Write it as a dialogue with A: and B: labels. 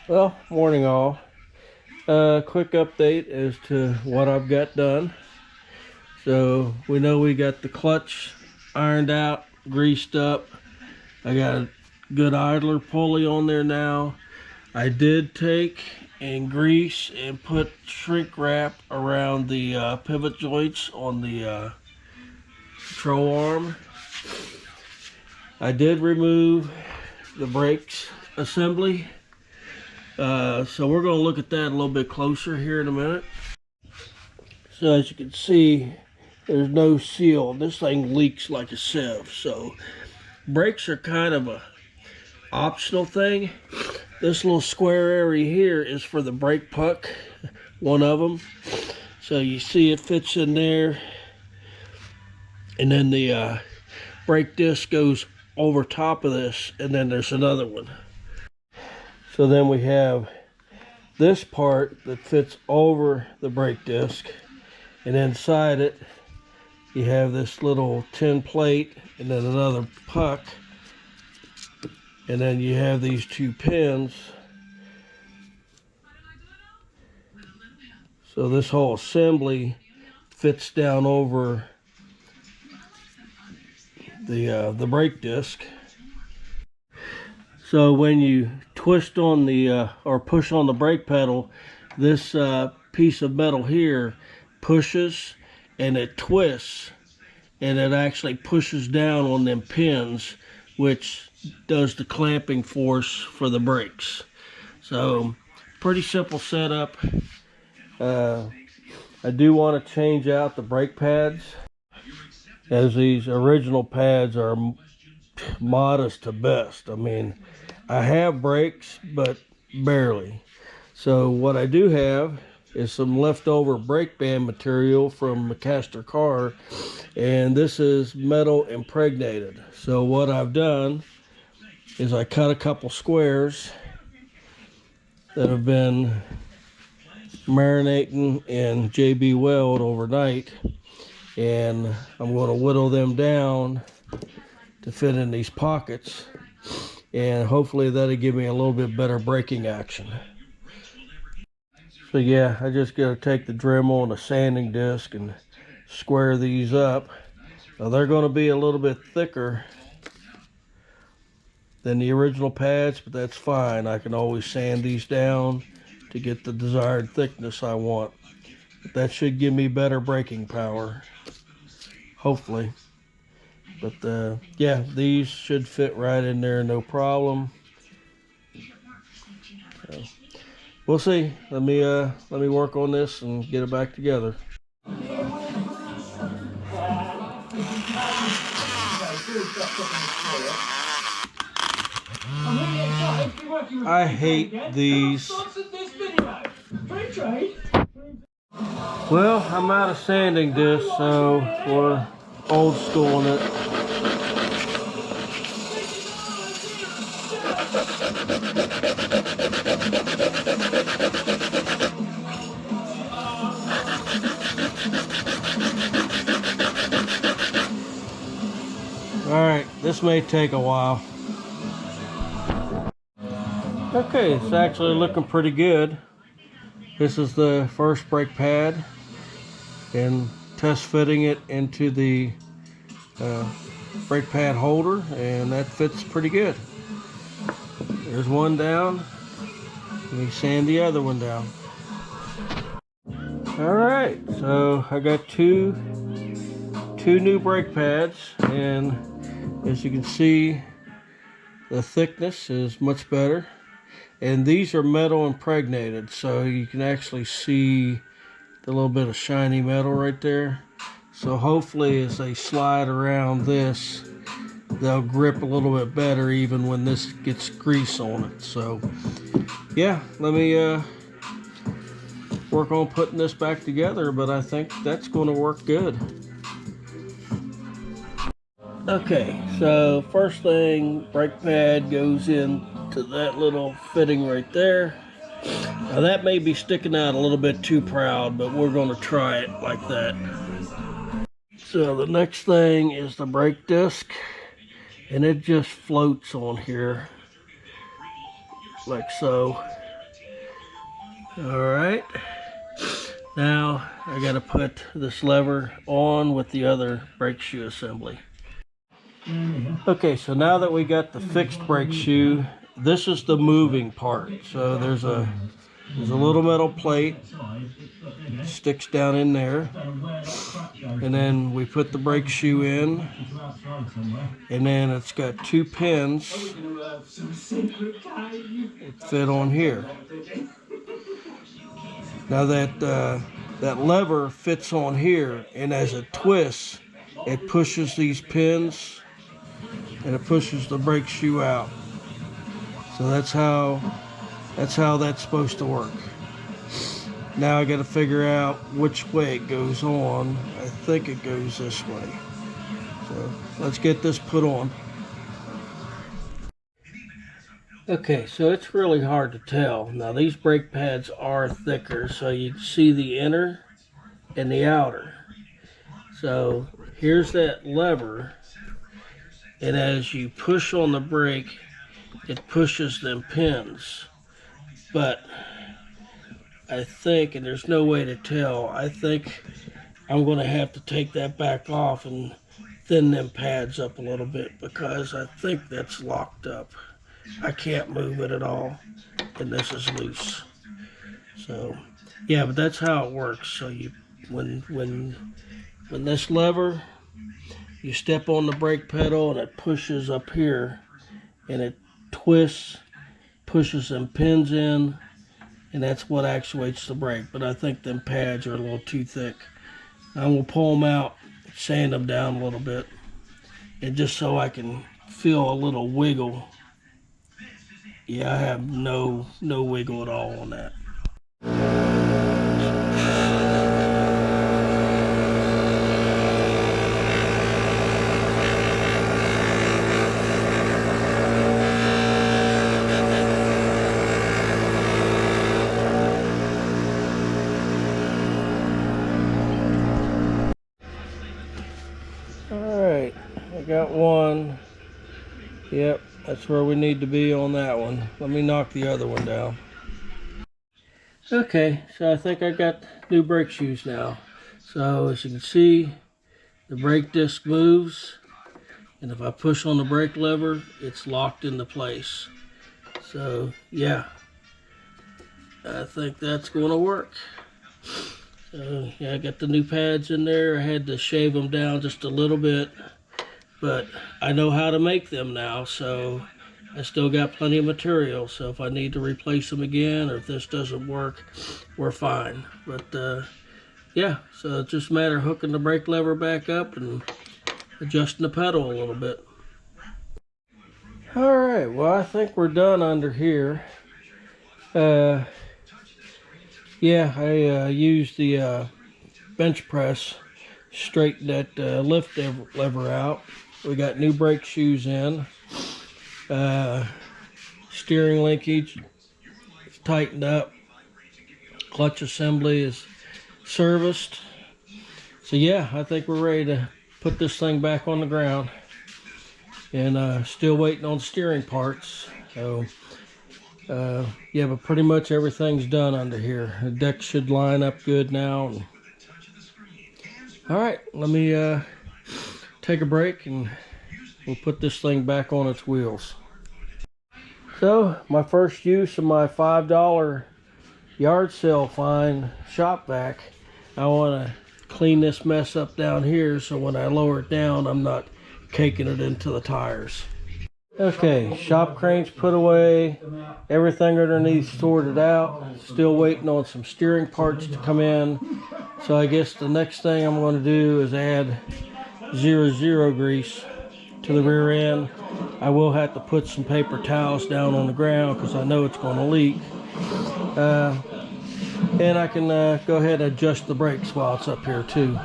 A: Well, morning all. Quick update as to what I've got done. So we know we got the clutch ironed out, greased up. I got a good idler pulley on there now. I did take and grease and put shrink wrap around the pivot joints on the control arm. I did remove the brakes assembly. So we're going to look at that a little bit closer here in a minute. So as you can see, there's no seal. This thing leaks like a sieve. So brakes are kind of a optional thing. This little square area here is for the brake puck, one of them. So you see it fits in there. And then the brake disc goes over top of this, and then there's another one. So then we have this part that fits over the brake disc, and inside it you have this little tin plate and then another puck, and then you have these two pins. So this whole assembly fits down over the brake disc. So when you twist on the or push on the brake pedal, this piece of metal here pushes and it twists, and it actually pushes down on them pins, which does the clamping force for the brakes. So pretty simple setup. I do want to change out the brake pads, as these original pads are modest to best. I mean, I have brakes, but barely. So what I do have is some leftover brake band material from a caster car, and this is metal impregnated. So what I've done is I cut a couple squares that have been marinating in JB Weld overnight, and I'm going to whittle them down to fit in these pockets, and hopefully that'll give me a little bit better braking action. So yeah, I just got to take the Dremel and a sanding disc and square these up. Now they're going to be a little bit thicker than the original pads, but that's fine. I can always sand these down to get the desired thickness I want. But that should give me better braking power, hopefully. But yeah, these should fit right in there, no problem. So, we'll see. Let me work on this and get it back together. I hate these. Well, I'm out of sanding discs, so we're old schooling it. Alright, this may take a while. Okay, it's actually looking pretty good. This is the first brake pad, and test fitting it into the brake pad holder, and that fits pretty good. There's one down. Let me sand the other one down. Alright, so I got two new brake pads, and as you can see, the thickness is much better. And these are metal impregnated, so you can actually see the little bit of shiny metal right there. So hopefully as they slide around this, they'll grip a little bit better even when this gets grease on it. So yeah, let me work on putting this back together, but I think that's going to work good. Okay, so first thing, brake pad goes into that little fitting right there. Now that may be sticking out a little bit too proud, but we're going to try it like that. So the next thing is the brake disc, and it just floats on here like so. All right. Now I got to put this lever on with the other brake shoe assembly. Okay, so now that we got the fixed brake shoe, this is the moving part. So there's a little metal plate, sticks down in there, and then we put the brake shoe in, and then it's got two pins that fit on here. Now that lever fits on here, and as it twists, it pushes these pins and it pushes the brake shoe out. So that's how that's supposed to work. Now I got to figure out which way it goes on. I think it goes this way. So let's get this put on. Okay, so it's really hard to tell. Now these brake pads are thicker, so you can see the inner and the outer. So here's that lever, and as you push on the brake, it pushes them pins. But I think, and there's no way to tell, I think I'm going to have to take that back off and thin them pads up a little bit, because I think that's locked up. I can't move it at all, and this is loose. So yeah, but that's how it works. So you when this lever, you step on the brake pedal and it pushes up here, and it twists, pushes some pins in, and that's what actuates the brake. But I think them pads are a little too thick. I'm gonna pull them out, sand them down a little bit, and just so I can feel a little wiggle. Yeah, I have no wiggle at all on that. All right, I got one. Yep. That's where we need to be on that one. Let me knock the other one down. Okay, so I think I got new brake shoes now. So as you can see, the brake disc moves, and if I push on the brake lever, it's locked into place. So yeah, I think that's going to work. So yeah, I got the new pads in there. I had to shave them down just a little bit, but I know how to make them now, so I still got plenty of material. So if I need to replace them again, or if this doesn't work, we're fine. But yeah, so it's just a matter of hooking the brake lever back up and adjusting the pedal a little bit. All right, well, I think we're done under here. Yeah, I used the bench press, straighten that lift lever out. We got new brake shoes in. Steering linkage is tightened up. Clutch assembly is serviced. So yeah, I think we're ready to put this thing back on the ground. And still waiting on steering parts. So yeah, but pretty much everything's done under here. The deck should line up good now. All right, let me take a break and we'll put this thing back on its wheels. So my first use of my $5 yard sale find shop vac, I want to clean this mess up down here so when I lower it down, I'm not caking it into the tires. Okay, shop crane's put away, everything underneath sorted out. Still waiting on some steering parts to come in. So I guess the next thing I'm going to do is add 00 grease to the rear end. I will have to put some paper towels down on the ground because I know it's going to leak. And I can go ahead and adjust the brakes while it's up here too.